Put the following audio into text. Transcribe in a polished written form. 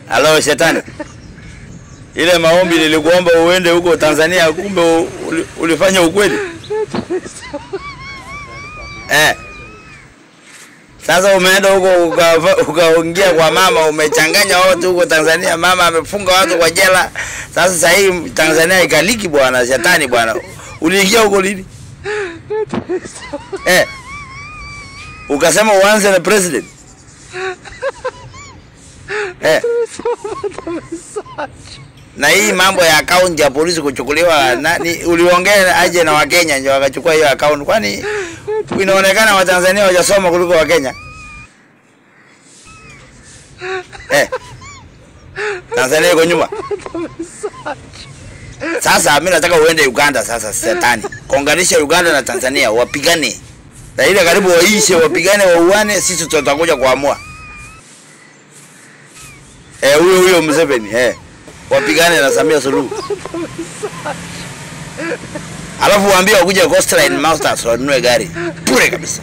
Halo shetani. Ile maombi nilikuomba uende huko Tanzania, kumbe ulifanya ukweli. Sasa umeenda huko ukaongea kwa mama, umechanganya watu huko Tanzania, mama amefunga watu kwa jela. Sasa hii Tanzania ikaliki bwana, shetani bwana. Uliingia huko lini? Ukasema uanze na president. Na hii mambo ya account ya polisi kuchukuliwa, nani uliongea aje na Wakenya ndio wakachukua hiyo account? Kwani inaonekana Watanzania hawajasoma kuliko Wakenya? Tanzania iko nyuma. Sasa mimi nataka uende Uganda sasa shetani. Kuunganisha Uganda na Tanzania wapigane. Na ile karibu waishe, wapigane, wauane, sisi tutakuja kuamua. Huyo Museveni wapigane na Samia Suluhu. Alafu waambie wakuje Coastline Masters wanunue gari. Pure kabisa.